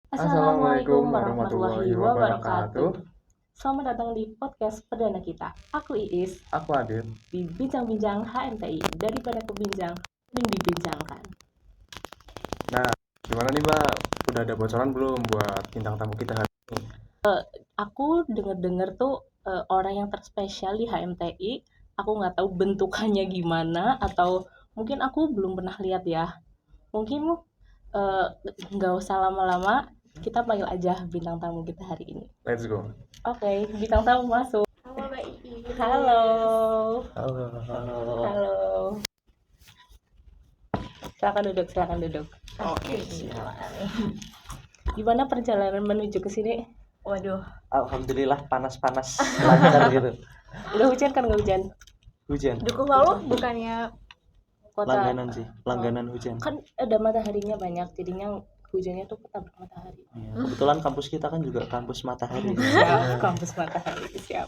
Assalamualaikum warahmatullahi wabarakatuh. Selamat datang di podcast perdana kita. Aku Iis, Aku Adit. di Bincang-Bincang HMTI. Daripada kebincang, dan dibincangkan. Nah, gimana nih Mbak? Udah ada bocoran belum buat bintang tamu kita hari ini? Aku denger-denger tuh orang yang terspesial di HMTI. Aku nggak tahu bentukannya gimana, atau mungkin aku belum pernah lihat ya. Mungkin eh, nggak usah lama-lama, kita panggil aja bintang tamu kita hari ini. Let's go. Oke, bintang tamu masuk. Halo Mbak Iis. Halo. Halo. Halo. Silakan duduk. Oke. Gimana perjalanan menuju ke sini? Waduh, Alhamdulillah panas-panas lancar gitu. Udah hujan kan nggak hujan? Hujan. Dukuh Waluh bukannya Kota Langganan sih, langganan hujan. kan ada mataharinya banyak, jadinya hujannya tuh ketabrak matahari. Ya, kebetulan kampus kita kan juga kampus matahari. Siap, kampus matahari siap.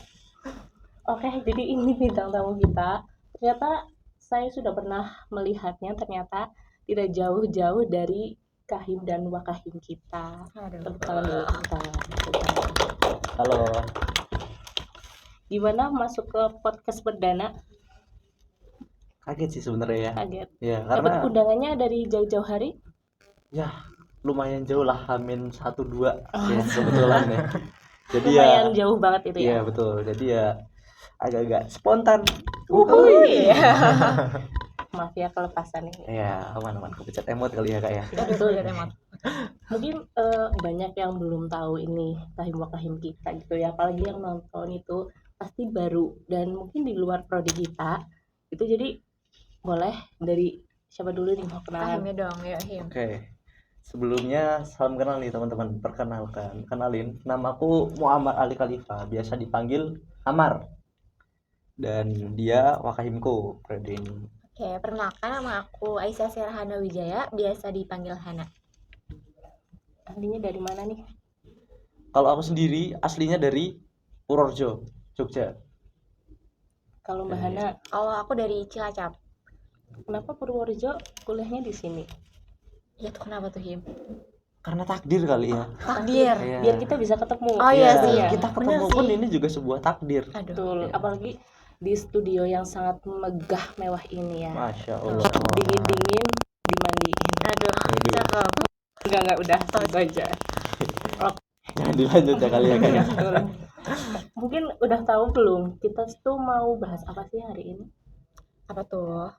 Oke, jadi ini bintang tamu kita. Ternyata saya sudah pernah melihatnya, ternyata tidak jauh-jauh dari Kahim dan Wakahim kita. Tepuk tangan dulu, tepuk tangan. Halo. Gimana masuk ke podcast perdana? Kaget sih sebenarnya ya. Kaget. Ya, Dapat karena undangannya dari jauh-jauh hari? ya lumayan jauh lah, Hamin 1-2 ya kebetulan ya. Jadi Lumayan ya, jauh banget itu iya ya. betul. Jadi ya agak-agak spontan. Wuhui. Maaf ya kelepasan ini. Ya, aman-aman kepencet emot kali ya Kak ya. Betul. ya teman. Mungkin banyak yang belum tahu ini Kahim Wakahim kita gitu ya. Apalagi yang nonton itu pasti baru dan mungkin di luar prodi kita. Itu jadi boleh dari siapa dulu nih mau kenalan? Kahimnya dong, ya Him. Oke. Sebelumnya salam kenal nih teman-teman. Kenalin, namaku Muhammad Ali Khalifa, biasa dipanggil Amar. Dan dia wakahimku, periode ini. Oke, perkenalkan nama aku Aisyah Serhana Wijaya, biasa dipanggil Hana. Ahlinya dari mana nih? Kalau aku sendiri aslinya dari Purworejo, Jogja. Kalau Mbak Hana, Kalau aku dari Cilacap. kenapa Purworejo kuliahnya di sini? Ya tuh kenapa tuh Him? Karena takdir kali ya. Takdir. Iya. Biar kita bisa ketemu. Oh iya sih. Kita ketemu Bener pun sih. ini juga sebuah takdir. Aduh. Betul, Iya. apalagi di studio yang sangat megah mewah ini ya. Masya Allah. Dingin-dingin dimandiin. Aduh, cakep. Enggak udah itu aja. Jangan dilanjut ya kali ya Kak ya. Betul. Mungkin udah tahu belum kita tuh mau bahas apa sih hari ini? Apa tuh?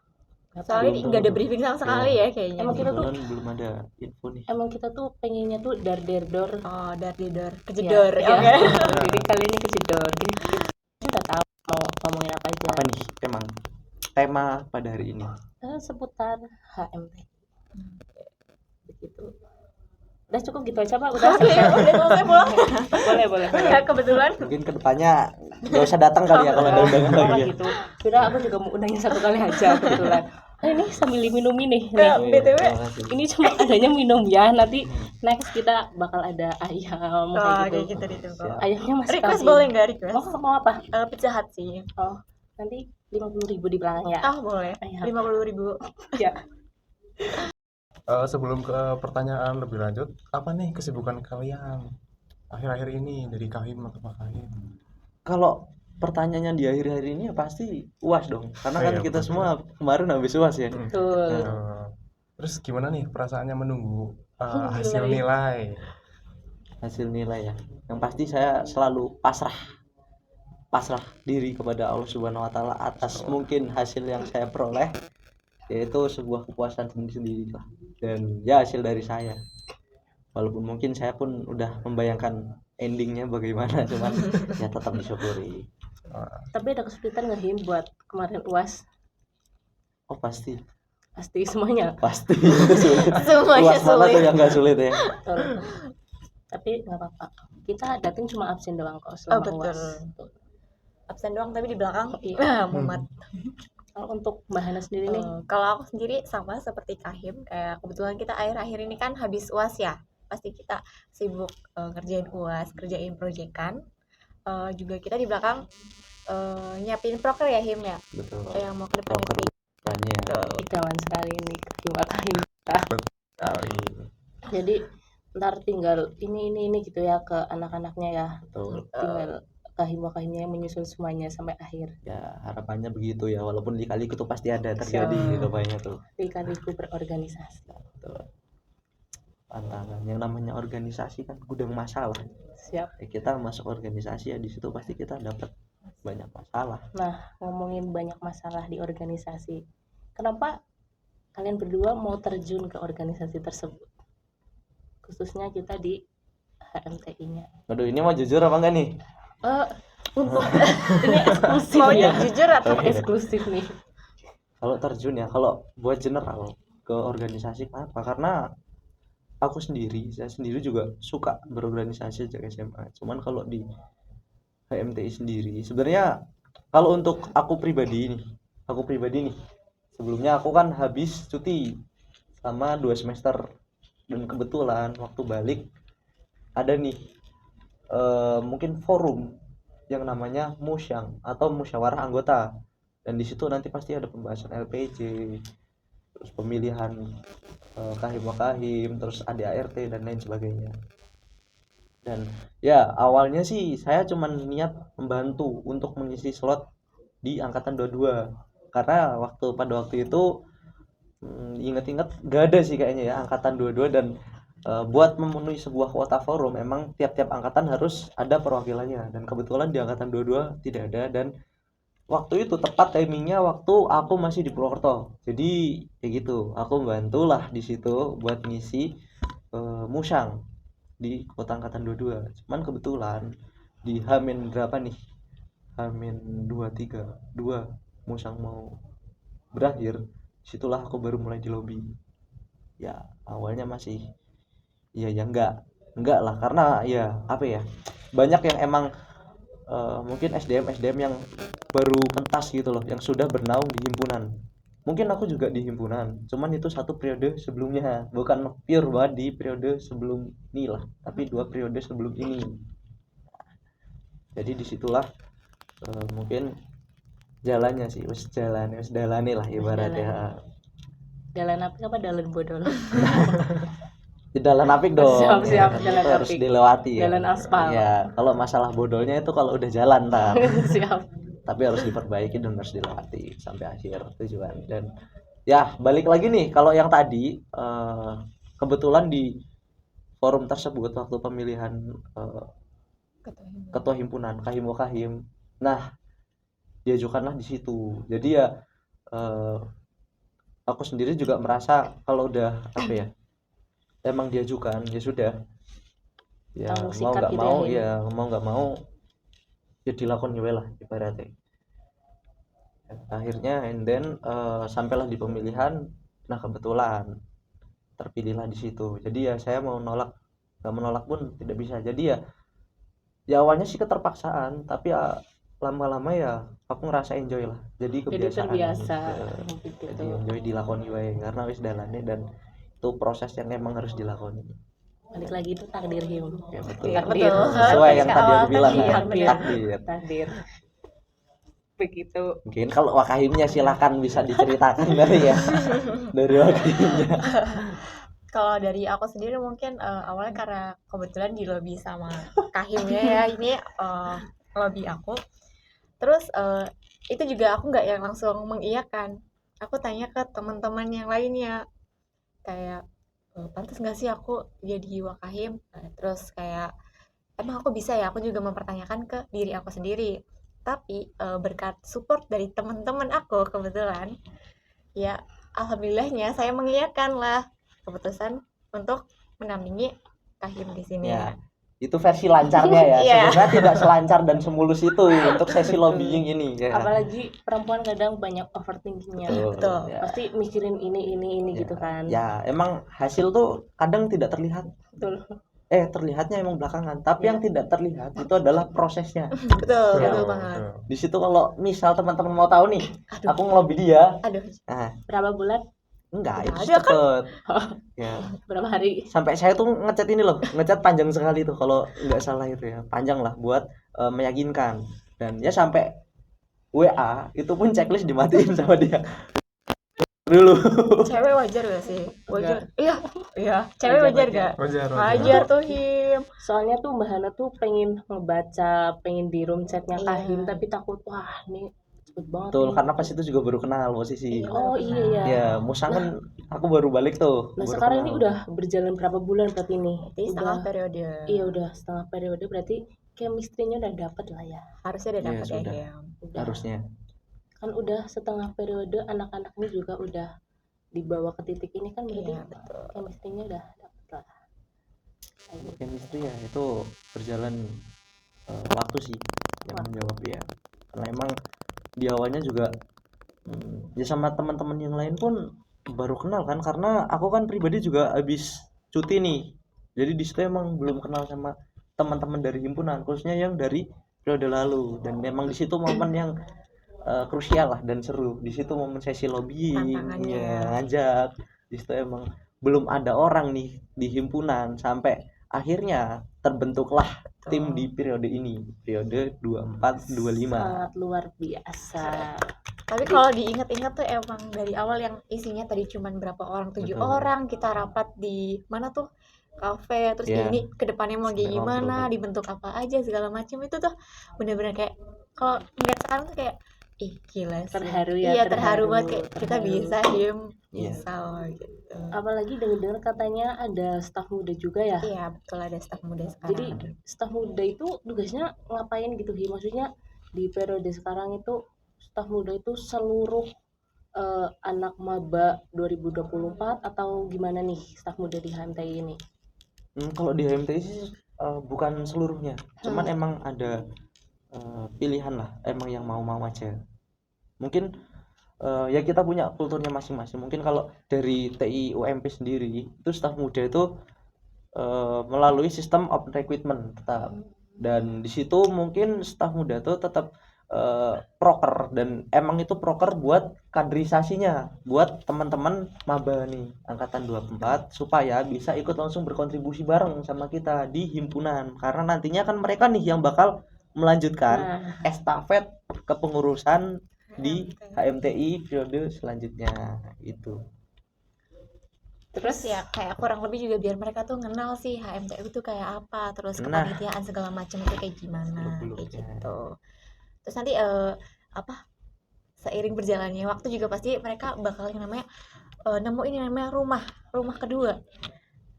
Nggak tahu. Soalnya Belum nggak ada tahu. briefing sama sekali ya kayaknya. Emang kita tuh Kebetulan belum ada info nih. emang kita tuh pengennya tuh dar-der-dor. Oh, dar-der. Kejedor. Ya, Oke. jadi kali ini kejedor. Jadi kita udah tahu mau ngomongin apa aja. Apa nih emang tema pada hari ini? Seputar HMT. Begitu. Udah cukup gitu aja Pak. Udah Oke, udah selesai pulang. boleh. Ya, kebetulan. Mungkin kedepannya nggak usah datang kali ya kalau ada undangan lagi ya. gitu. Udah aku juga mau undangin satu kali aja kebetulan. Ini sambil minum ini. BTW. Terima kasih. Ini cuma adanya minum ya. Nanti next kita bakal ada ayam Oh, kayak kayak gitu. gitu ditunggu. Siap. Ayamnya masih Request boleh nggak request? mau apa? Pizza Hut sih. Oh, nanti 50.000 di belakang ya. Ah, boleh. Ayam. 50.000. Ya. Sebelum ke pertanyaan lebih lanjut, apa nih kesibukan kalian akhir-akhir ini dari Kahim atau Wakahim? Kalau pertanyaannya di akhir-akhir ini ya pasti UAS dong. Karena kan Iya, kita betul. semua kemarin habis UAS ya. Betul. Terus gimana nih perasaannya menunggu Nilai. hasil nilai? Hasil nilai ya. Yang pasti saya selalu pasrah diri kepada Allah Subhanahu wa taala atas mungkin hasil yang saya peroleh, yaitu sebuah kepuasan sendiri lah. Dan ya hasil dari saya. Walaupun mungkin saya pun udah membayangkan endingnya bagaimana, cuman ya tetap disyukuri. Tapi ada kesulitan nggak Him buat kemarin UAS? Oh pasti Pasti semuanya. sulit. Semuanya UAS mana tuh sulit. yang nggak sulit ya? Betul. Tapi nggak apa-apa. Kita datang cuma absen doang kok Oh, selama betul. UAS. Betul. Absen doang tapi di belakang. Iya. Mumet. Kalau untuk Mbak Hana sendiri nih, Kalau aku sendiri sama seperti Kahim, kayak kebetulan kita akhir-akhir ini kan habis UAS ya. Pasti kita sibuk ngerjain UAS, kerjain proyekan. Juga kita di belakang nyiapin proker ya Him ya. Betul. Yang mau ke depannya Proker. kayak Tanya. idaman sekali nih Kahim Wakahim. Kali. Jadi ntar tinggal ini gitu ya ke anak-anaknya ya, Betul. tinggal kahim-wakahimnya yang menyusun semuanya sampai akhir. Ya harapannya begitu ya, walaupun lika-liku tuh pasti ada terjadi gitu banyak tuh. Lika-liku berorganisasi. Betul. Tantangan yang namanya organisasi kan gudang masalah. Siap. Kita masuk organisasi ya di situ pasti kita dapat banyak masalah. Nah, ngomongin banyak masalah di organisasi, kenapa kalian berdua mau terjun ke organisasi tersebut? Khususnya kita di HMTI-nya. Aduh, ini mau jujur apa enggak nih? Untuk ini eksklusif Maunya ya. jujur atau Oke. Eksklusif nih. Kalau terjun ya, kalau buat general ke organisasi kenapa? Karena saya sendiri juga suka berorganisasi sejak SMA. Cuman kalau di HMTI sendiri, sebenarnya kalau untuk aku pribadi nih, sebelumnya aku kan habis cuti selama 2 semester dan kebetulan waktu balik ada nih mungkin forum yang namanya musyang atau musyawarah anggota, dan di situ nanti pasti ada pembahasan LPJ, terus pemilihan kahim-wakahim, terus ADART dan lain sebagainya. Dan ya awalnya sih saya cuman niat membantu untuk mengisi slot di angkatan 22, karena pada waktu itu inget-inget gak ada sih kayaknya ya angkatan 22, dan buat memenuhi sebuah kuota forum emang tiap-tiap angkatan harus ada perwakilannya, dan kebetulan di angkatan 22 tidak ada. Dan waktu itu tepat timingnya waktu aku masih di Purwokerto, jadi kayak gitu aku bantulah di situ buat ngisi musyang di kota angkatan 22. Cuman kebetulan di Hamin berapa nih, Hamin 2 musyang mau berakhir, situlah aku baru mulai di lobby. Ya awalnya masih ya enggak lah, karena ya apa ya, banyak yang emang mungkin SDM yang baru pentas gitu loh, yang sudah bernaung di himpunan. Mungkin aku juga di himpunan, cuman itu satu periode sebelumnya, bukan pure banget di periode sebelum ini lah, tapi 2 periode sebelum ini. Jadi disitulah mungkin jalannya sih, wis jalane lah ibaratnya. Jalan apa dalan bodol? Jalan apik dong. Siap, Ya, jalan itu harus apik. dilewati ya. Jalan aspal. Ya, kalau masalah bodolnya itu kalau udah jalan tak. Siap. Tapi harus diperbaiki dan harus dilewati sampai akhir tujuan. Dan ya balik lagi nih, kalau yang tadi kebetulan di forum tersebut waktu pemilihan ketua himpunan kahim-wakahim, nah diajukanlah di situ. Jadi ya aku sendiri juga merasa kalau udah apa ya, emang diajukan ya sudah, ya Tanggung mau sikat nggak gitu mau ya, ya mau nggak mau ya dilakukan juga lah ibaratnya. Akhirnya and then sampailah di pemilihan. Nah kebetulan terpilihlah di situ, jadi ya saya mau nggak menolak pun tidak bisa. Jadi ya awalnya sih keterpaksaan, tapi ya lama-lama ya aku ngerasa enjoy lah, jadi kebiasaan. terbiasa Jadi gitu. enjoy dilakoni wae karena wis dalane, dan itu proses yang emang harus dilakoni. Balik lagi itu takdir him. Ya betul. Takdir. Sesuai yang tadi aku bilang Takdir, kan, benar. takdir. Begitu. Mungkin kalau wakahimnya silakan bisa diceritakan dari wakahimnya. Kalau dari aku sendiri mungkin awalnya karena kebetulan di lobby sama kahimnya ya, ini lobby aku. Terus itu juga aku nggak yang langsung mengiyakan. Aku tanya ke teman-teman yang lainnya, kayak pantas nggak sih aku jadi wakahim? Terus kayak emang aku bisa ya? Aku juga mempertanyakan ke diri aku sendiri. Tapi berkat support dari teman-teman aku kebetulan, ya alhamdulillahnya saya mengiyakan lah keputusan untuk mendampingi kahim di sini. Ya, itu versi lancarnya ya. Iya. Sebenarnya tidak selancar dan semulus itu untuk sesi lobbying ini ya. Apalagi perempuan kadang banyak overthinkingnya. Betul. Ya. Pasti mikirin ini gitu kan. Ya, emang hasil tuh kadang tidak terlihat. Betul. Terlihatnya emang belakangan, tapi yang tidak terlihat itu adalah prosesnya. Betul, Ya. betul banget. Di situ kalau misal teman-teman mau tahu nih, Aduh. aku ngelobi dia. Aduh, Nah, Berapa bulan? enggak, itu Ada kan? cepet. Ya. Berapa hari? Sampai saya tuh ngecat ini loh, ngecat panjang sekali tuh kalau nggak salah itu ya, panjang lah buat meyakinkan. Dan ya sampai WA itu pun checklist dimatiin sama dia. dulu. Cewek wajar gak sih? Wajar. Iya, iya. Cewek Wajar, wajar wajar. gak? Wajar, Wajar tuh Him. Soalnya tuh Mbak Hana tuh pengen ngebaca, pengen di room chatnya Iya. Kahim, tapi takut wah ini cepet banget Betul, nih. karena pas itu juga baru kenal posisi. Iya. Oh baru iya kenal. ya. Ya, Musang kan aku baru balik tuh. Nah baru sekarang kenal. ini udah berjalan berapa bulan berarti nih? Berarti setengah Udah, periode. iya udah setengah periode berarti chemistry-nya udah dapet lah ya. Harusnya udah Iya, dapet ya sudah. Him. Udah. Harusnya. Kan udah setengah periode anak-anak ini juga udah dibawa ke titik ini kan berarti Iya, betul. chemistry-nya udah dapet lah. Kayak gitu. Chemistry ya itu berjalan waktu sih yang menjawab ya. Karena emang di awalnya juga ya sama teman-teman yang lain pun baru kenal kan, karena aku kan pribadi juga habis cuti nih. Jadi di situ emang belum kenal sama teman-teman dari himpunan, khususnya yang dari periode lalu. Dan memang di situ momen yang krusial lah dan seru. Di situ momen sesi lobbying, Tantangannya. ya, ngajak. Di situ emang belum ada orang nih di himpunan sampai akhirnya terbentuklah tim di periode ini, periode 24-25. Sangat luar biasa. Tapi kalau diingat-ingat tuh emang dari awal yang isinya tadi cuman berapa orang, 7 Betul. orang, kita rapat di mana tuh, kafe, terus Iya. ini kedepannya mau kayak Sampai gimana, ngobrol. dibentuk apa aja segala macam, itu tuh bener-bener kayak kalau ngeliat sekarang tuh kayak ih gila sih. Terharu ya, Iya, terharu banget kayak kita terharu. bisa Him, Iya. bisa loh gitu. Apalagi dengar katanya ada staf muda juga ya. Iya, betul ada staf muda Jadi sekarang. staf muda itu tugasnya ngapain gitu Hi? Maksudnya di periode sekarang itu staf muda itu seluruh anak maba 2024 atau gimana nih staf muda di HMTI ini? Kalau di HMTI sih bukan seluruhnya, cuman emang ada pilihan lah, emang yang mau-mau aja. Mungkin ya kita punya kulturnya masing-masing. Mungkin kalau dari TI UMP sendiri itu staf muda itu melalui sistem open recruitment tetap, dan di situ mungkin staf muda itu tetap proker, dan emang itu proker buat kaderisasinya buat teman-teman maba nih angkatan 24 supaya bisa ikut langsung berkontribusi bareng sama kita di himpunan, karena nantinya kan mereka nih yang bakal melanjutkan Nah, estafet kepengurusan di HMTI periode selanjutnya itu. Terus ya kayak kurang lebih juga biar mereka tuh kenal sih HMTU itu kayak apa, terus Nah. kepanitiaan segala macam itu kayak gimana, kayak Seluk-beluknya. gitu. Terus nanti apa seiring berjalannya waktu juga pasti mereka bakal yang namanya nemu ini namanya rumah kedua.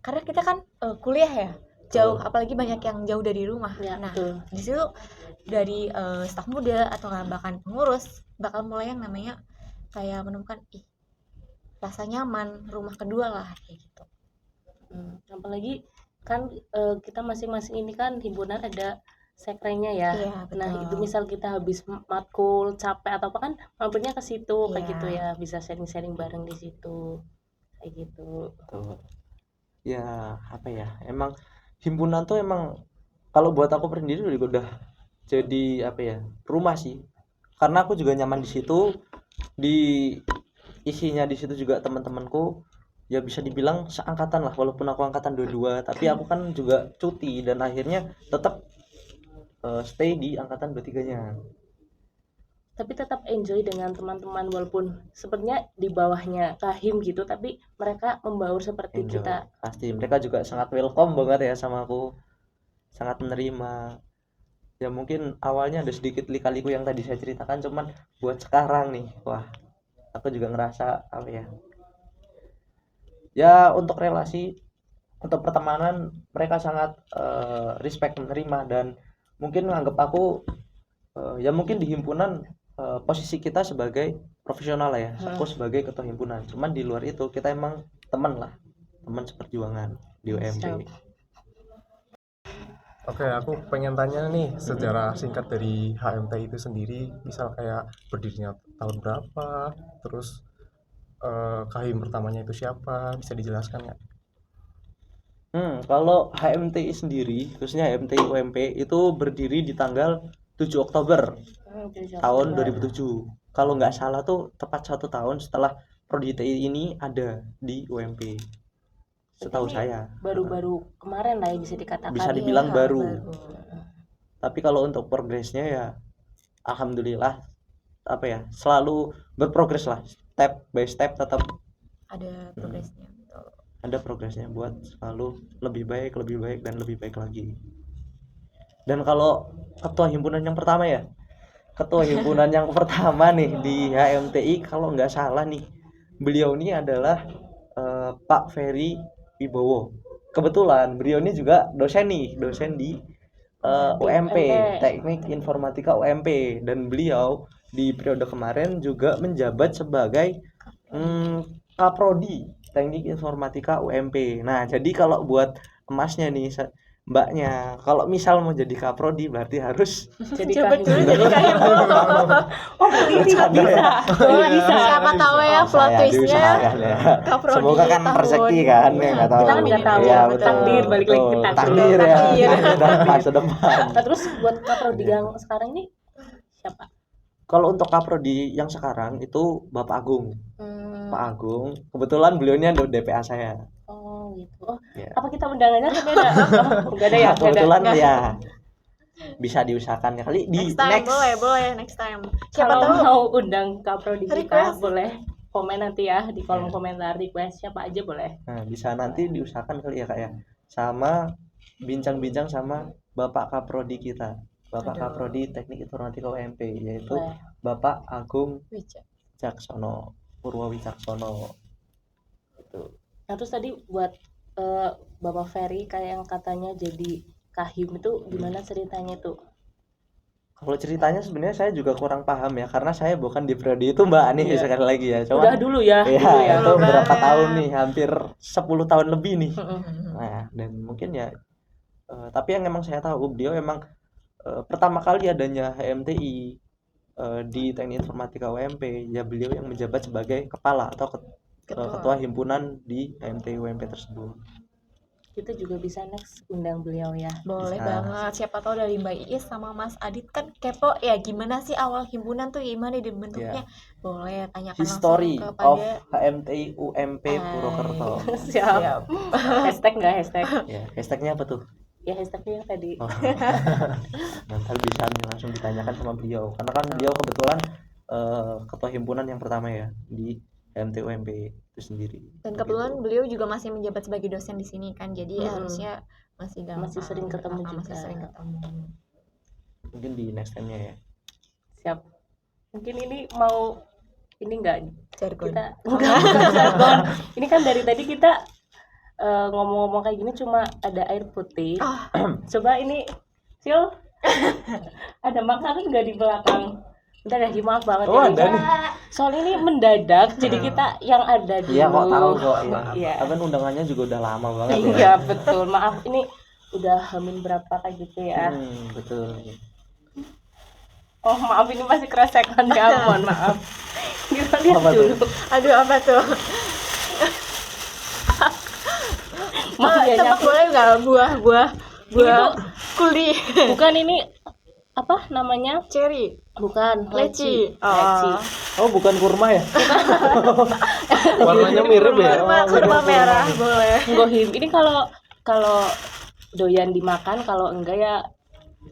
Karena kita kan kuliah ya jauh, apalagi banyak yang jauh dari rumah. ya Nah, betul. di situ dari staf muda atau bahkan pengurus bakal mulai yang namanya kayak menemukan rasa nyaman rumah kedua lah kayak gitu. Apalagi kan kita masing-masing ini kan himpunan ada sekrennya ya. Iya, betul. Nah itu misal kita habis matkul capek atau apa kan mampirnya ke situ kayak Iya. gitu ya, bisa sharing-sharing bareng di situ kayak gitu. Betul. Ya apa ya, emang himpunan tuh emang kalau buat aku sendiri juga udah jadi apa ya, rumah sih, karena aku juga nyaman di situ, di isinya di situ juga teman-temanku ya bisa dibilang seangkatan lah, walaupun aku angkatan 22 tapi aku kan juga cuti dan akhirnya tetap stay di angkatan 23-nya. Tapi tetap enjoy dengan teman-teman walaupun sepertinya di bawahnya Kahim gitu, tapi mereka membaur seperti Enjoy. kita. Pasti mereka juga sangat welcome banget ya sama aku, sangat menerima. Ya mungkin awalnya ada sedikit lika-liku yang tadi saya ceritakan, cuman buat sekarang nih wah aku juga ngerasa apa ya, ya untuk relasi, untuk pertemanan mereka sangat respect, menerima, dan mungkin menganggap aku ya mungkin di himpunan posisi kita sebagai profesional lah ya, aku sebagai ketua himpunan, cuman di luar itu kita emang teman lah, teman seperjuangan di UMP. Oke, aku pengen tanya nih sejarah singkat dari HMTI itu sendiri, misal kayak berdirinya tahun berapa, terus Kahim pertamanya itu siapa, bisa dijelaskan nggak? Kalau HMTI sendiri, khususnya HMTI UMP itu berdiri di tanggal 7 Oktober tahun 2007. Kalau nggak salah tuh tepat 1 tahun setelah Prodi TI ini ada di UMP. Setahu saya. Baru-baru kemarin lah ya bisa dikatakan. Bisa dibilang baru. Tapi kalau untuk progresnya ya alhamdulillah apa ya, selalu berprogres lah step by step tetap Ada progresnya. Betul. ada progresnya buat selalu lebih baik dan lebih baik lagi. Dan kalau ketua himpunan yang pertama ya, ketua himpunan yang pertama nih di HMTI kalau nggak salah nih, beliau ini adalah Pak Ferry Wibowo. Kebetulan beliau ini juga dosen di UMP, Teknik Informatika UMP, dan beliau di periode kemarin juga menjabat sebagai Kaprodi Teknik Informatika UMP. Nah, jadi kalau buat emasnya nih mbaknya, kalau misal mau jadi kaprodi berarti harus Jadi Coba kahim. dulu jadi kahim dulu. Oh, berarti tidak bisa. Oh, Bisa. siapa tahu ya plot saya twistnya diusahakan ya. kaprodi Semoga kan tahun. rezeki kan ya, nggak tahu. Kita kan nggak tahu. Ya, Takdir, balik lagi ke betul. takdir. Takdir ya. Takdir. Dan masa depan. Nah, terus buat kaprodi yang sekarang ini siapa? Kalau untuk kaprodi yang sekarang itu Bapak Agung. Pak Agung, kebetulan beliau ini ada DPA saya. Oh gitu. Oh, Ya. apa kita undangannya tapi ada? Oh, nggak ada ya? Nggak ada. Kebetulan ya bisa diusahakan ya kali di Next time next. boleh next time. Siapa Kalau tahu mau undang kaprodi kita Request. boleh komen nanti ya di kolom Ya. komentar, request siapa aja boleh. Nah, bisa nanti diusahakan kali ya Kak ya. Sama bincang-bincang sama Bapak Kaprodi kita. Bapak Aduh. Kaprodi Teknik Informatika UMP, yaitu Boleh. Bapak Agung Wija. Wicaksono, Purwowicaksono. Gitu. Nah terus tadi buat Bapak Ferry kayak yang katanya jadi kahim itu gimana ceritanya tuh? Kalau ceritanya sebenarnya saya juga kurang paham ya, karena saya bukan di periode itu Mbak nih Iya. sekali lagi ya. Udah Cuma dulu ya, ya, dulu ya. itu berapa banget. tahun nih, hampir 10 tahun lebih nih. Mm-mm. Nah, dan mungkin ya tapi yang emang saya tahu beliau emang pertama kali adanya HMTI di Teknik Informatika UMP, ya beliau yang menjabat sebagai kepala atau ketua himpunan di HMTI UMP tersebut. Kita juga bisa next undang beliau ya. Boleh Bisa. banget. Siapa tahu dari Mbak Iis sama Mas Adit kan kepo ya gimana sih awal himpunan tuh gimana dibentuknya. Boleh tanyakan History langsung of kepada HMTI UMP Purwokerto. Siap. Siap. Hashtag nggak hashtag? Ya, hashtagnya apa tuh? Ya hashtagnya yang tadi. Oh. Nanti bisa nih langsung ditanyakan sama beliau, karena kan beliau kebetulan ketua himpunan yang pertama ya di HMTI UMP itu sendiri. Dan kebetulan beliau juga masih menjabat sebagai dosen di sini kan. Jadi Mm-mm. harusnya masih gampang. Masih sering ketemu Masih juga. sering ketemu. Mungkin di next time-nya ya. Siap. Mungkin ini mau ini enggak Jargon. kita enggak jargon. Ini kan dari tadi kita ngomong-ngomong kayak gini cuma ada air putih. Ah. Coba ini Sil ada makanan nggak di belakang? Bentar ya, maaf banget Oh, ya. ada nih. Soalnya ini mendadak, jadi kita yang ada dulu. Iya kok tahu kok ya. Iya. Tapi undangannya juga udah lama banget ya. Iya betul. Maaf ini udah hamin berapa kayak gitu ya. Betul. Oh maaf ini masih keresekan ya, mohon maaf. Kita lihat Apa tuh? dulu. Aduh apa tuh? Maaf ya Tebak nyatu. boleh nggak buah tuh- kuli Bukan ini apa namanya? cherry Bukan leci. Leci. Oh, bukan kurma ya? Warnanya mirip ya. Kurma merah boleh. Gohim. Ini kalau doyan dimakan, kalau enggak ya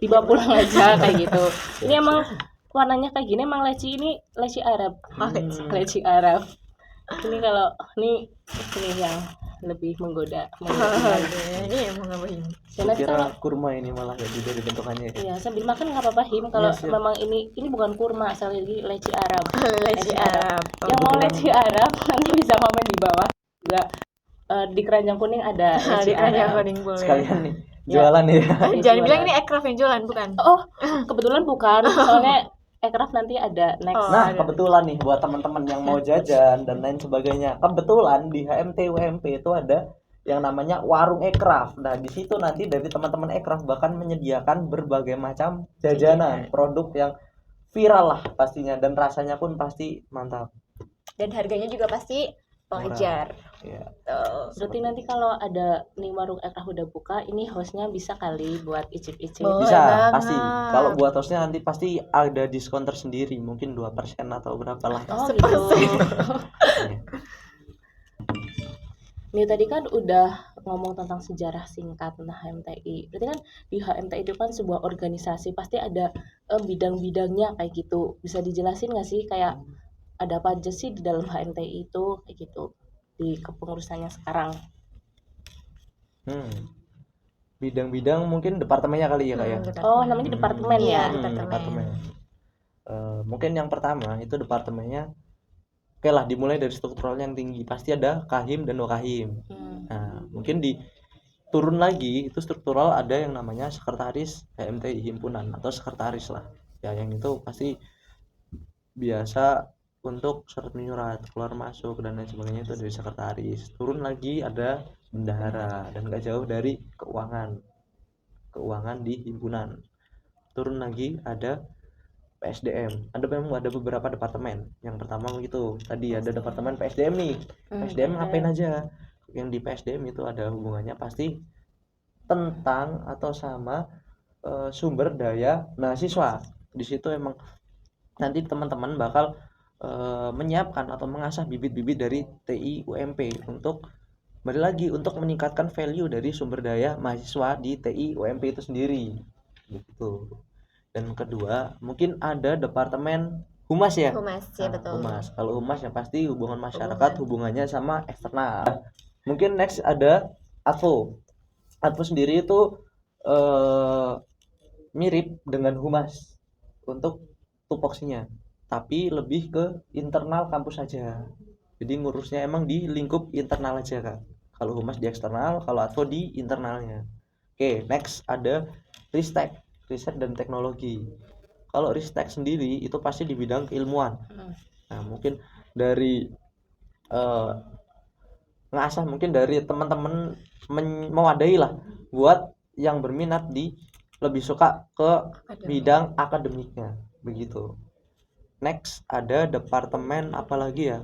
dibawa pulang aja kayak gitu. Ini emang warnanya kayak gini, emang leci ini leci Arab. Leci Arab. Ini kalau ini yang lebih menggoda. Ini mau ngapain? Dan nanti Kira kalau kurma ini malah ya dari bentukannya ya. ya sambil makan nggak apa-apa Him. Kalau Iya, siap. memang ini bukan kurma, sekali lagi leci Arab. Leci Arab. Yang mau leci Arab nanti bisa komen di bawah. Juga di keranjang kuning ada leci Di keranjang Arab. kuning boleh. Sekalian nih jualan ya. Jangan bilang ini Ekraf yang jualan bukan? Oh, kebetulan bukan. Soalnya Ekraf nanti ada next. Oh. Nah, ada. kebetulan nih buat teman-teman yang mau jajan dan lain sebagainya. Kebetulan di HMT UMP itu ada yang namanya warung Ekraf. Nah, di situ nanti dari teman-teman Ekraf bahkan menyediakan berbagai macam jajanan, produk yang viral lah pastinya, dan rasanya pun pasti mantap. Dan harganya juga pasti wajar. Ya. Tuh. Berarti nanti kalau ada nih warung Ekraf udah buka, ini hostnya bisa kali buat icip-icip. Boleh Bisa, banget. pasti. Kalau buat hostnya nanti pasti ada diskon tersendiri, mungkin 2% atau berapa lah. Oh gitu. Ini tadi kan udah ngomong tentang sejarah singkat tentang HMTI. Berarti kan di HMTI itu kan sebuah organisasi, pasti ada bidang-bidangnya kayak gitu. Bisa dijelasin nggak sih kayak ada apa aja sih di dalam HMTI itu kayak gitu di kepengurusannya sekarang. Bidang-bidang mungkin departemennya kali ya Kak ya. Oh, namanya departemen Iya, ya. departemen. Mungkin yang pertama itu departemennya, oke lah dimulai dari struktural yang tinggi, pasti ada kahim dan wakahim. Nah mungkin di turun lagi itu struktural ada yang namanya sekretaris HMTI himpunan atau sekretaris lah ya, yang itu pasti biasa untuk surat menyurat keluar masuk dan lain sebagainya itu dari sekretaris. Turun lagi ada bendahara dan gak jauh dari keuangan di himpunan. Turun lagi ada PSDM. Memang ada beberapa departemen. Yang pertama begitu tadi ada departemen PSDM nih. PSDM ngapain aja? Yang di PSDM itu ada hubungannya pasti tentang atau sama sumber daya mahasiswa. Di situ emang nanti teman-teman bakal menyiapkan atau mengasah bibit-bibit dari TI UMP untuk balik lagi untuk meningkatkan value dari sumber daya mahasiswa di TI UMP itu sendiri gitu. Dan kedua mungkin ada departemen humas ya. Humas ya, betul. Humas. Kalau humas ya pasti hubungan masyarakat, hubungannya sama eksternal. Mungkin next ada advo. Advo sendiri itu mirip dengan humas untuk tupoksinya, tapi lebih ke internal kampus saja. Jadi ngurusnya emang di lingkup internal aja Kak. Kalau humas di eksternal, kalau advo di internalnya. Oke, next ada Ristek, riset dan teknologi. Kalau Ristek sendiri itu pasti di bidang keilmuan. Nah mungkin dari ngasah mungkin dari teman-teman mewadahi lah buat yang berminat di lebih suka ke bidang akademiknya begitu. Next ada departemen apalagi ya,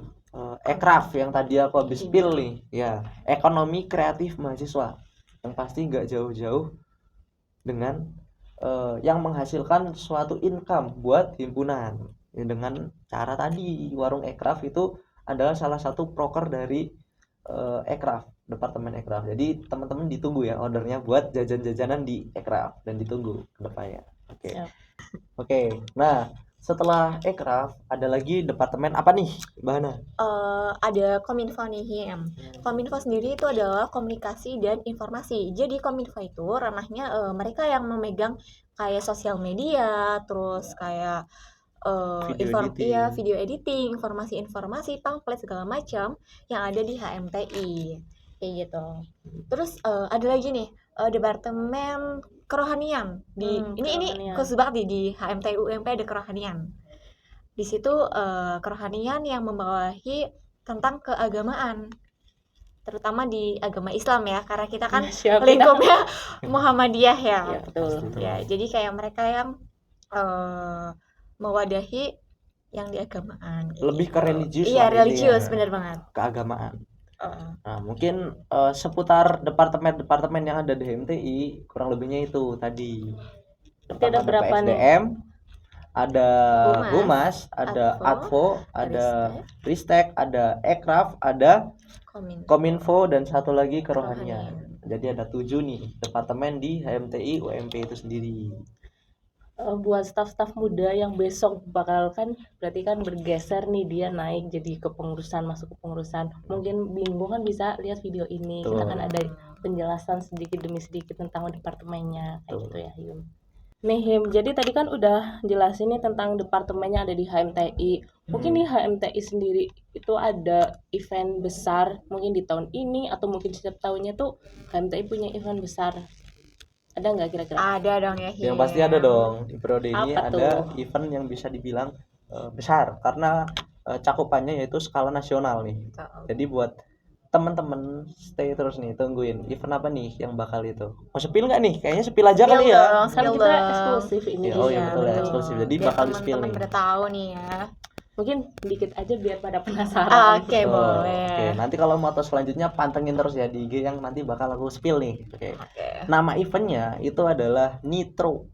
Ekraf yang tadi aku habis spill nih ya, ekonomi kreatif mahasiswa, yang pasti nggak jauh-jauh dengan yang menghasilkan suatu income buat himpunan ya, dengan cara tadi warung Ekraf itu adalah salah satu proker dari Ekraf, departemen Ekraf. Jadi teman-teman ditunggu ya ordernya buat jajan-jajanan di Ekraf dan ditunggu ke depannya. Oke. Nah, setelah Ekraf ada lagi departemen apa nih, Mbak Hana? Ada Kominfo nih, Him. Kominfo sendiri itu adalah komunikasi dan informasi. Jadi Kominfo itu ranahnya mereka yang memegang kayak sosial media, terus kayak video editing, informasi-informasi, pamflet segala macam yang ada di HMTI kayak gitu. Terus ada lagi nih departemen kerohanian di ini khusus banget di HMTI UMP ada kerohanian. Di situ kerohanian yang membawahi tentang keagamaan, terutama di agama Islam ya, karena kita kan lingkupnya Muhammadiyah ya. Ya, betul. Ya, jadi kayak mereka yang mewadahi yang di agamaan. Lebih ke religius. Iya, religius, benar banget. Keagamaan. Nah, mungkin seputar departemen-departemen yang ada di HMTI kurang lebihnya itu tadi. Ada berapa PSDM, nih? ada Humas, ada Advo, ada Ristek, ada Ekraf, ada Kominfo dan satu lagi kerohanian. Jadi ada 7 nih departemen di HMTI UMP itu sendiri. Buat staf-staf muda yang besok bakal kan berarti kan bergeser nih, dia naik jadi kepengurusan, masuk kepengurusan, mungkin bingung kan bisa lihat video ini. Kita kan ada penjelasan sedikit demi sedikit tentang departemennya kayak gitu ya Him. Nih Him, jadi tadi kan udah jelasin nih tentang departemennya ada di HMTI. Mungkin di HMTI sendiri itu ada event besar mungkin di tahun ini atau mungkin setiap tahunnya tuh HMTI punya event besar. Ada nggak kira-kira? Ada dong ya. Yang pasti ada dong. Di periode ini Apa ada tuh? event yang bisa dibilang besar karena cakupannya yaitu skala nasional nih. Jadi buat teman-teman stay terus nih, tungguin event apa nih yang bakal itu. Mau spill nggak nih? Kayaknya spill aja kali ya. Kan kita eksklusif ini. Oh iya betul ya, eksklusif. Jadi biar bakal di spill teman-teman nih. pada tahu nih ya. Mungkin dikit aja biar pada penasaran. Oke, boleh. Oke, nanti kalau mau tahu selanjutnya pantengin terus ya di IG yang nanti bakal aku spill nih. Oke. Nama eventnya itu adalah Nitro.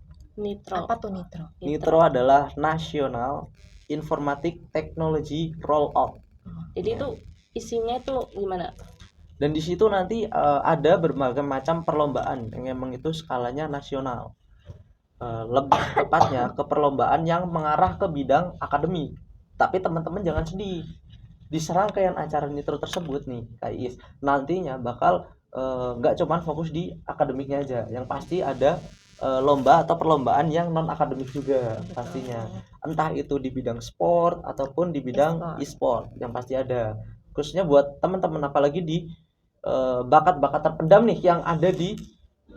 Apa tuh Nitro? Nitro adalah National Informatic Technology Rollout. Jadi itu isinya itu gimana? Dan di situ nanti ada berbagai macam perlombaan yang emang itu skalanya nasional. Lebih tepatnya ke perlombaan yang mengarah ke bidang akademik. Tapi teman-teman jangan sedih, di serangkaian acara nitro tersebut nih Kak Is, nantinya bakal nggak cuman fokus di akademiknya aja, yang pasti ada lomba atau perlombaan yang non akademik juga pastinya, entah itu di bidang sport ataupun di bidang e-sport yang pasti ada, khususnya buat teman-teman apalagi di bakat-bakat terpendam nih yang ada di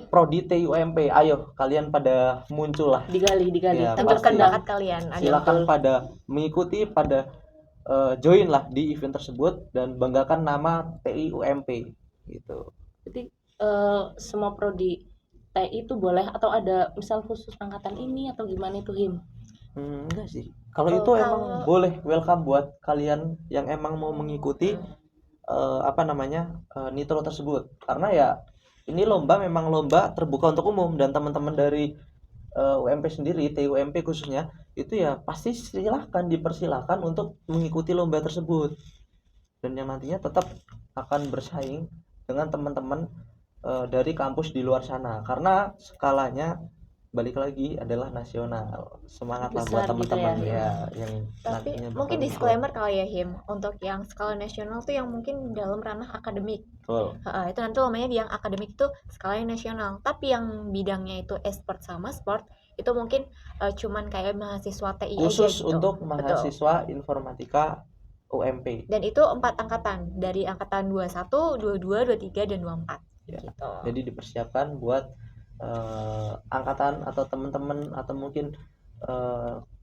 prodi TUMP. Ayo kalian pada muncul lah, digali Ya, Tunjukkan pasti. bakat kalian. Ada silakan pada mengikuti, pada join lah di event tersebut dan banggakan nama TIUMP gitu. Jadi semua prodi TI itu boleh atau ada misal khusus angkatan ini atau gimana itu Him? Enggak sih, kalau Oh, itu emang kalau- boleh, welcome buat kalian yang emang mau mengikuti nitro tersebut, karena ya ini lomba memang lomba terbuka untuk umum, dan teman-teman dari UMP sendiri, TUMP khususnya, itu ya pasti dipersilahkan untuk mengikuti lomba tersebut, dan yang nantinya tetap akan bersaing dengan teman-teman dari kampus di luar sana, karena skalanya balik lagi adalah nasional. Semangatlah buat Besar gitu teman-teman ya. ya yang Tapi nantinya mungkin bakal disclaimer kali ya Him, untuk yang skala nasional tuh yang mungkin dalam ranah akademik. betul. Itu nanti lomanya di yang akademik itu skalanya nasional. Tapi yang bidangnya itu e-sport sama sport itu mungkin cuman kayak mahasiswa TI aja Khusus gitu. untuk Betul. mahasiswa informatika UMP. Dan itu 4 angkatan, dari angkatan 21, 22, 23 dan 24 Ya. gitu. Jadi dipersiapkan buat angkatan atau teman-teman atau mungkin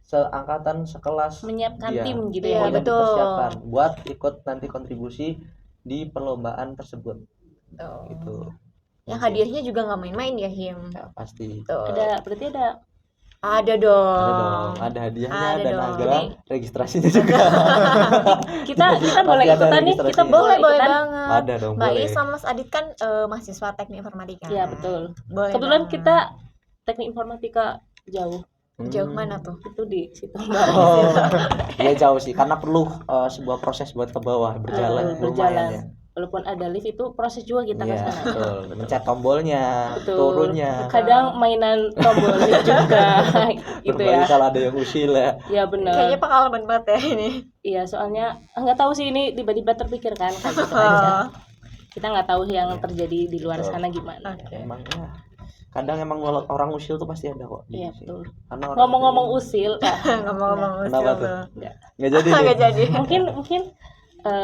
seangkatan sekelas Menyiapkan dia. tim gitu Iya, ya. Pokoknya betul. dipersiapkan buat ikut nanti kontribusi di perlombaan tersebut Tuh. gitu. Yang hadiahnya juga nggak main-main ya Him. Ya pasti. Tuh. Berarti ada Ada dong. Ada dong, ada hadiahnya Ada dan dong. ada Jadi- registrasinya juga. kita boleh Pasti ada ikutan nih, registrasi. kita Boleh boleh ikutan. banget. Ada dong, Mbak boleh. Is sama Mas Adit kan mahasiswa teknik informatika. Iya betul. Boleh Kebetulan banget. kita teknik informatika jauh. Jauh mana tuh? Itu di situ Mbak. Oh, ya jauh sih, karena perlu sebuah proses buat ke bawah, berjalan, lumayan ya. Walaupun ada lift itu proses juga kita ke Iya, sana. betul. Mencet tombolnya, Betul. turunnya. Kadang mainan tombol lift juga gitu Berbalik ya. kalau ada yang usil ya. Ya benar. Kayaknya pengalaman banget ya ini. Iya, soalnya nggak tahu sih ini tiba-tiba terpikir kan kayak gitu aja. Kita nggak tahu yang Iya. terjadi di luar Betul. sana gimana. Oke. Emang ya. Kadang emang orang usil tuh pasti ada kok. di Iya sini. betul. Karena orang Ngomong-ngomong itu- usil, Ngomong-ngomong Kenapa usil tuh? tuh. nggak jadi. Nggak nih. jadi. mungkin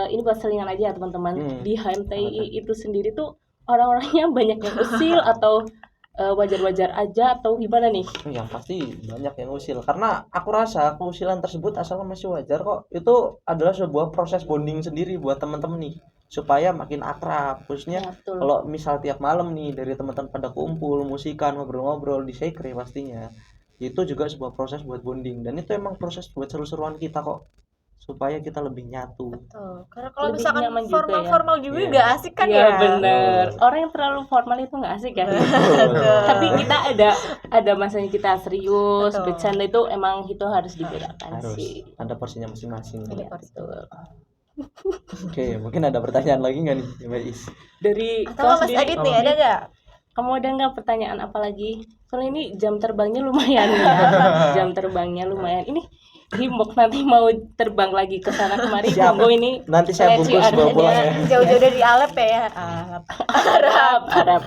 ini buat selingan aja ya teman-teman. Di HMTI itu sendiri tuh orang-orangnya banyak yang usil atau wajar-wajar aja atau gimana nih? Yang pasti banyak yang usil, karena aku rasa keusilan tersebut asalnya masih wajar kok. Itu adalah sebuah proses bonding sendiri buat teman-teman nih, supaya makin akrab, khususnya Ya, betul. kalau misal tiap malam nih dari teman-teman pada kumpul musikan, ngobrol-ngobrol di sekre, pastinya itu juga sebuah proses buat bonding, dan itu emang proses buat seru-seruan kita kok, supaya kita lebih nyatu. Tuh. Karena kalau Lebih misalkan nyaman juga ya. formal-formal juga Iya. nggak asik kan Iya ya. bener. Betul. Orang yang terlalu formal itu nggak asik ya. Betul. Tapi kita ada masanya kita serius, Betul. bercanda itu emang itu harus dibedakan Harus sih. ada porsinya masing-masing. Iya, porsi. Betul. Oke, mungkin ada pertanyaan lagi nggak nih, Mbak Is? Dari Atau kau Mas sendiri, Adit nih ada nggak? kamu ada nggak pertanyaan apa lagi? Soalnya ini jam terbangnya lumayan ya. Jam terbangnya lumayan. Ini Himbok nanti mau terbang lagi ke sana kemari. Siap. Tunggu ini. Nanti saya Leci bungkus bawa ada- pulang ya. Jauh-jauh dari Alep ya. Arab.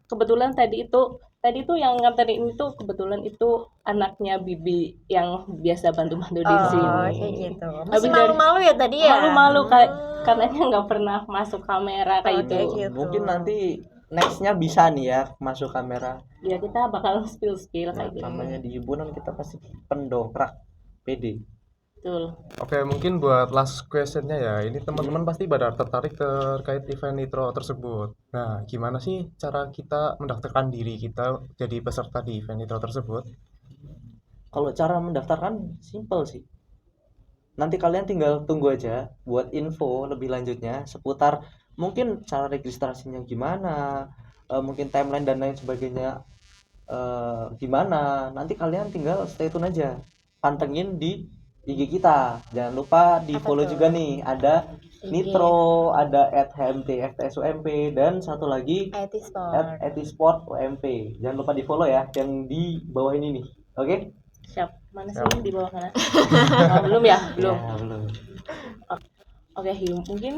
Kebetulan tadi itu yang nganterin itu kebetulan itu anaknya Bibi yang biasa bantu-bantu di Oh, sini. kayak gitu. Habis Masih dari- malu-malu ya tadi ya? Malu-malu katanya nggak pernah masuk kamera kayak Oke, gitu. gitu. Mungkin nanti nextnya bisa nih ya masuk kamera. Ya kita bakal spill kayak gitu. Namanya di himpunan kita pasti pendongkrak PD. Betul. Oke, mungkin buat last questionnya ya, ini teman-teman pasti pada tertarik terkait event nitro tersebut. Nah, gimana sih cara kita mendaftarkan diri kita jadi peserta di event nitro tersebut? Kalau cara mendaftarkan simple sih. Nanti kalian tinggal tunggu aja buat info lebih lanjutnya seputar mungkin cara registrasinya gimana, mungkin timeline dan lain sebagainya gimana. Nanti kalian tinggal stay tune aja, pantengin di IG kita. Jangan lupa di Apa follow tuh? juga nih, ada IG. Nitro, ada @HMT_FTSUMP, dan satu lagi IT Sport. @etisport UMP. Jangan lupa di follow ya, yang di bawah ini nih. Oke? Siap. Mana Ya. sih di bawah sana? Oh, belum ya? Belum. Ya, belum. Oke, Hyum. Mungkin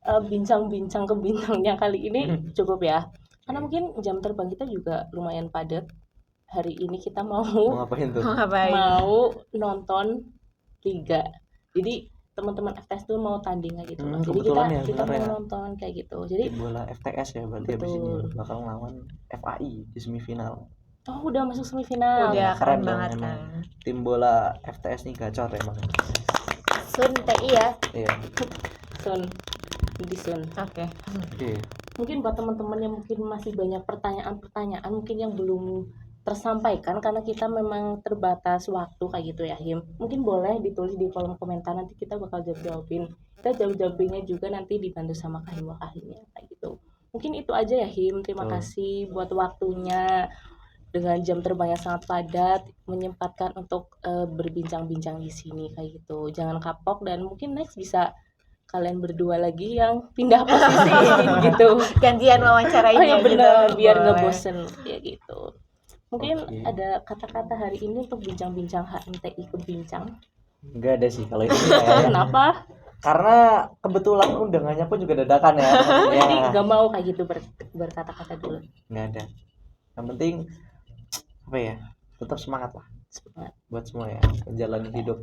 bincang-bincang ke bintangnya kali ini cukup ya. Karena mungkin jam terbang kita juga lumayan padat. Hari ini kita Mau mau ngapain tuh? Ngapain? nonton liga. Jadi teman-teman FTS tuh mau tanding kayak gitu loh. Jadi Kebetulan ya, kita bener mau ya. nonton kayak gitu. Jadi Tim bola FTS ya berarti habis ini betul. bakal ngelawan FAI di semifinal. Oh, udah masuk semifinal. Udah Keren keren dong banget emang. kan. Tim bola FTS nih gacor emang. Sun TI ya. Iya. Sun. Di Sun. Oke. Oke. Mungkin buat teman-teman yang mungkin masih banyak pertanyaan-pertanyaan mungkin yang belum tersampaikan karena kita memang terbatas waktu kayak gitu ya Him. Mungkin boleh ditulis di kolom komentar, nanti kita bakal jawab-jawabin. Kita jawab-jawabinnya juga nanti dibantu sama Kahim-Kahimnya kayak gitu. Mungkin itu aja ya Him. Terima Betul. kasih buat waktunya dengan jam terbang yang sangat padat menyempatkan untuk berbincang-bincang di sini kayak gitu. Jangan kapok dan mungkin next bisa kalian berdua lagi yang pindah posisi gitu. Gantian wawancaranya Oh ya benar, gitu. biar nggak Boleh. bosen ya gitu. Mungkin Oke. ada kata-kata hari ini untuk bincang-bincang HMTI kebincang. Enggak ada sih kalau ini kayaknya. Kenapa? Karena kebetulan undangannya pun juga dadakan ya. Jadi Ya, nggak mau kayak gitu berkata-kata dulu. nggak ada. Yang penting apa ya? Tetap semangat lah Semangat. buat semua ya menjalani hidup.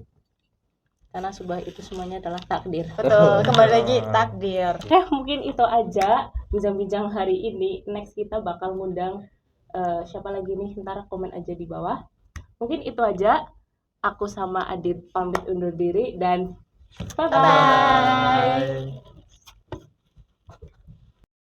Karena sebuah itu semuanya adalah takdir. Betul, kembali lagi takdir. Oke, mungkin itu aja bincang-bincang hari ini. Next kita bakal ngundang siapa lagi nih? Ntar komen aja di bawah. Mungkin itu aja. Aku sama Adit pamit undur diri dan bye-bye. Bye.